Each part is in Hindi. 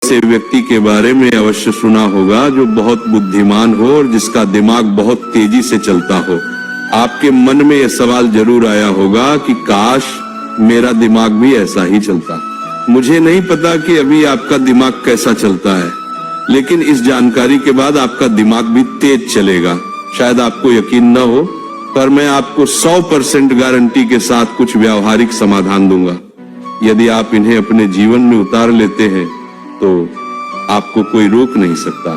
ऐसे व्यक्ति के बारे में अवश्य सुना होगा जो बहुत बुद्धिमान हो और जिसका दिमाग बहुत तेजी से चलता हो। आपके मन में यह सवाल जरूर आया होगा कि काश मेरा दिमाग भी ऐसा ही चलता। मुझे नहीं पता कि अभी आपका दिमाग कैसा चलता है, लेकिन इस जानकारी के बाद आपका दिमाग भी तेज चलेगा। शायद आपको यकीन न हो, पर मैं आपको 100% गारंटी के साथ कुछ व्यावहारिक समाधान दूंगा। यदि आप इन्हें अपने जीवन में उतार लेते हैं तो आपको कोई रोक नहीं सकता।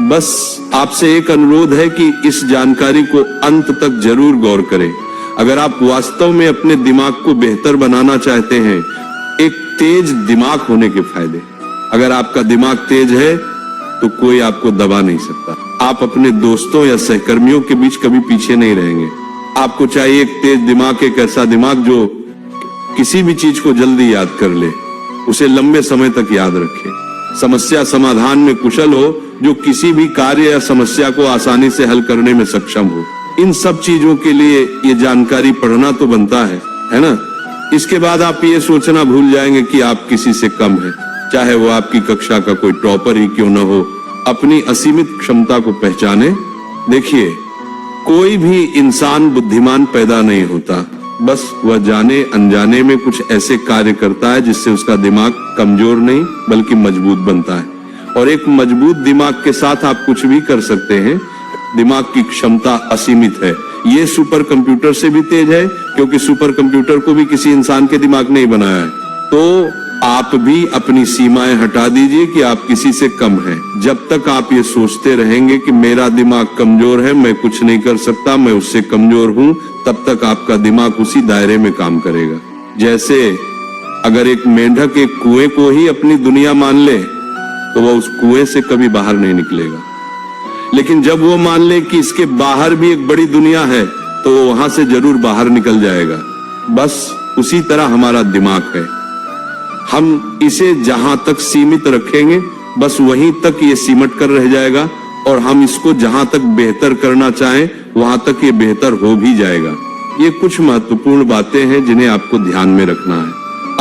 बस आपसे एक अनुरोध है कि इस जानकारी को अंत तक जरूर गौर करें। अगर आप वास्तव में अपने दिमाग को बेहतर बनाना चाहते हैं, एक तेज दिमाग होने के फायदे। अगर आपका दिमाग तेज है तो कोई आपको दबा नहीं सकता। आप अपने दोस्तों या सहकर्मियों के बीच कभी पीछे नहीं रहेंगे। आपको चाहिए एक तेज दिमाग, एक ऐसा दिमाग जो किसी भी चीज को जल्दी याद कर ले, उसे लंबे समय तक याद रखे, समस्या समाधान में कुशल हो, जो किसी भी कार्य या समस्या को आसानी से हल करने में सक्षम हो। इन सब चीजों के लिए ये जानकारी पढ़ना तो बनता है ना? इसके बाद आप ये सोचना भूल जाएंगे कि आप किसी से कम हैं, चाहे वो आपकी कक्षा का कोई टॉपर ही क्यों न हो। अपनी असीमित क्षमता को पहचाने। देखिए, कोई भी इंसान बुद्धिमान पैदा नहीं होता, बस वह जाने अनजाने में कुछ ऐसे कार्य करता है जिससे उसका दिमाग कमजोर नहीं बल्कि मजबूत बनता है। और एक मजबूत दिमाग के साथ आप कुछ भी कर सकते हैं। दिमाग की क्षमता असीमित है। ये सुपर कंप्यूटर से भी तेज है, क्योंकि सुपर कंप्यूटर को भी किसी इंसान के दिमाग ने ही बनाया है। तो आप भी अपनी सीमाएं हटा दीजिए कि आप किसी से कम हैं। जब तक आप ये सोचते रहेंगे कि मेरा दिमाग कमजोर है, मैं कुछ नहीं कर सकता, मैं उससे कमजोर हूं, तब तक आपका दिमाग उसी दायरे में काम करेगा। जैसे अगर एक मेंढक एक कुएं को ही अपनी दुनिया मान ले तो वह उस कुएं से कभी बाहर नहीं निकलेगा। लेकिन जब वो मान ले कि इसके बाहर भी एक बड़ी दुनिया है तो वो वहां से जरूर बाहर निकल जाएगा। बस उसी तरह हमारा दिमाग है। हम इसे जहां तक सीमित रखेंगे, बस वहीं तक ये सिमट कर रह जाएगा, और हम इसको जहां तक बेहतर करना चाहें वहां तक ये बेहतर हो भी जाएगा। ये कुछ महत्वपूर्ण बातें हैं जिन्हें आपको ध्यान में रखना है।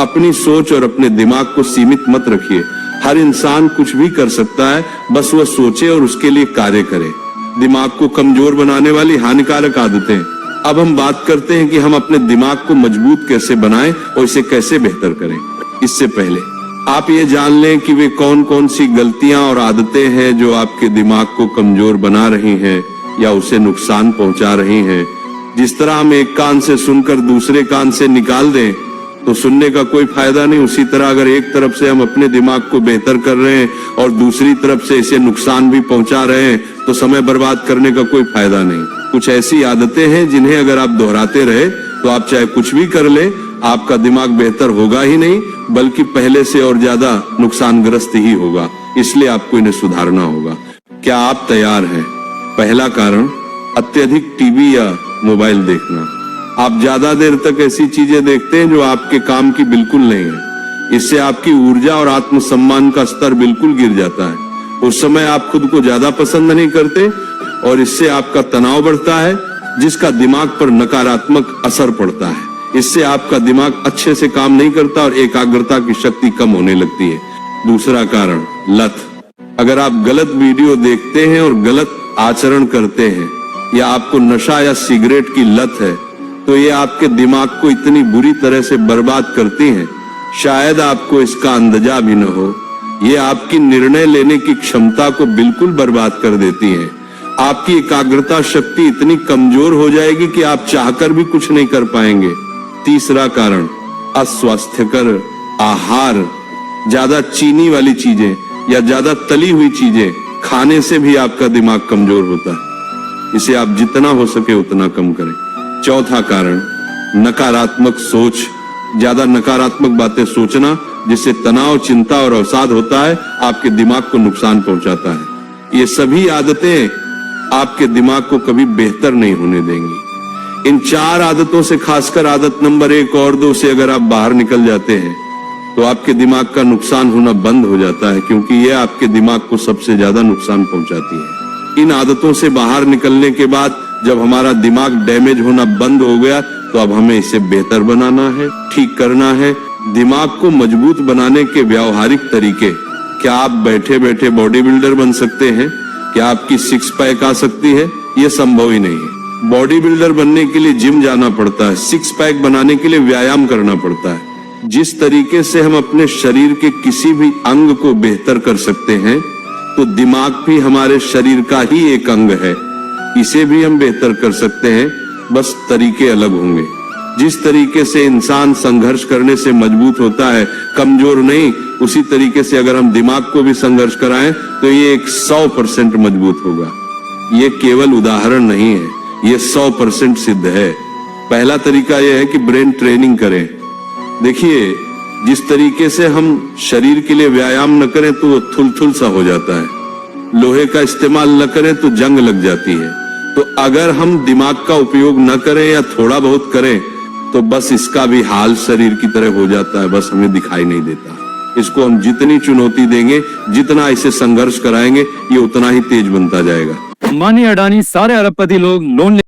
अपनी सोच और अपने दिमाग को सीमित मत रखिए। हर इंसान कुछ भी कर सकता है, बस वह सोचे और उसके लिए कार्य करे। दिमाग को कमजोर बनाने वाली हानिकारक आदतें। अब हम बात करते हैं कि हम अपने दिमाग को मजबूत कैसे बनाएं और इसे कैसे बेहतर करें। इससे पहले आप ये जान लें कि वे कौन कौन सी गलतियां और आदतें हैं जो आपके दिमाग को कमजोर बना रही हैं या उसे नुकसान पहुंचा रही हैं। जिस तरह हम एक कान से सुनकर दूसरे कान से निकाल दें तो सुनने का कोई फायदा नहीं, उसी तरह अगर एक तरफ से हम अपने दिमाग को बेहतर कर रहे हैं और दूसरी तरफ से इसे नुकसान भी पहुंचा रहे हैं तो समय बर्बाद करने का कोई फायदा नहीं। कुछ ऐसी आदतें हैं जिन्हें अगर आप दोहराते रहे तो आप चाहे कुछ भी कर ले, आपका दिमाग बेहतर होगा ही नहीं बल्कि पहले से और ज्यादा नुकसानग्रस्त ही होगा। इसलिए आपको इन्हें सुधारना होगा। क्या आप तैयार हैं? पहला कारण, अत्यधिक टीवी या मोबाइल देखना। आप ज्यादा देर तक ऐसी चीजें देखते हैं जो आपके काम की बिल्कुल नहीं है। इससे आपकी ऊर्जा और आत्मसम्मान का स्तर बिल्कुल गिर जाता है। उस समय आप खुद को ज्यादा पसंद नहीं करते और इससे आपका तनाव बढ़ता है, जिसका दिमाग पर नकारात्मक असर पड़ता है। इससे आपका दिमाग अच्छे से काम नहीं करता और एकाग्रता की शक्ति कम होने लगती है। दूसरा कारण, लत। अगर आप गलत वीडियो देखते हैं और गलत आचरण करते हैं या आपको नशा या सिगरेट की लत है तो ये आपके दिमाग को इतनी बुरी तरह से बर्बाद करती हैं, शायद आपको इसका अंदाजा भी न हो। ये आपकी निर्णय लेने की क्षमता को बिल्कुल बर्बाद कर देती हैं। आपकी एकाग्रता शक्ति इतनी कमजोर हो जाएगी कि आप चाहकर भी कुछ नहीं कर पाएंगे। तीसरा कारण, अस्वास्थ्यकर आहार। ज्यादा चीनी वाली चीजें या ज्यादा तली हुई चीजें खाने से भी आपका दिमाग कमजोर होता है। इसे आप जितना हो सके उतना कम करें। चौथा कारण, नकारात्मक सोच। ज्यादा नकारात्मक बातें सोचना, जिससे तनाव, चिंता और अवसाद होता है, आपके दिमाग को नुकसान पहुंचाता है। ये सभी आदतें आपके दिमाग को कभी बेहतर नहीं होने देंगी। इन 4 आदतों से, खासकर आदत नंबर 1 और 2 से अगर आप बाहर निकल जाते हैं तो आपके दिमाग का नुकसान होना बंद हो जाता है, क्योंकि यह आपके दिमाग को सबसे ज्यादा नुकसान पहुंचाती है। इन आदतों से बाहर निकलने के बाद जब हमारा दिमाग डैमेज होना बंद हो गया तो अब हमें इसे बेहतर बनाना है, ठीक करना है। दिमाग को मजबूत बनाने के व्यावहारिक तरीके। क्या आप बैठे बैठे बॉडी बिल्डर बन सकते हैं? क्या आपकी सिक्स पैक आ सकती है? यह संभव ही नहीं है। बॉडी बिल्डर बनने के लिए जिम जाना पड़ता है, सिक्स पैक बनाने के लिए व्यायाम करना पड़ता है। जिस तरीके से हम अपने शरीर के किसी भी अंग को बेहतर कर सकते हैं, तो दिमाग भी हमारे शरीर का ही एक अंग है, इसे भी हम बेहतर कर सकते हैं, बस तरीके अलग होंगे। जिस तरीके से इंसान संघर्ष करने से मजबूत होता है, कमजोर नहीं, उसी तरीके से अगर हम दिमाग को भी संघर्ष कराएं तो ये 100% मजबूत होगा। ये केवल उदाहरण नहीं है, ये 100% सिद्ध है। पहला तरीका यह है कि ब्रेन ट्रेनिंग करें। देखिए, जिस तरीके से हम शरीर के लिए व्यायाम न करें तो वो थुलथुल सा हो जाता है, लोहे का इस्तेमाल न करें तो जंग लग जाती है। तो अगर हम दिमाग का उपयोग न करें या थोड़ा बहुत करें तो बस इसका भी हाल शरीर की तरह हो जाता है, बस हमें दिखाई नहीं देता। इसको हम जितनी चुनौती देंगे, जितना इसे संघर्ष कराएंगे, ये उतना ही तेज बनता जाएगा। अंबानी, अडानी, सारे अरबपति लोग लोन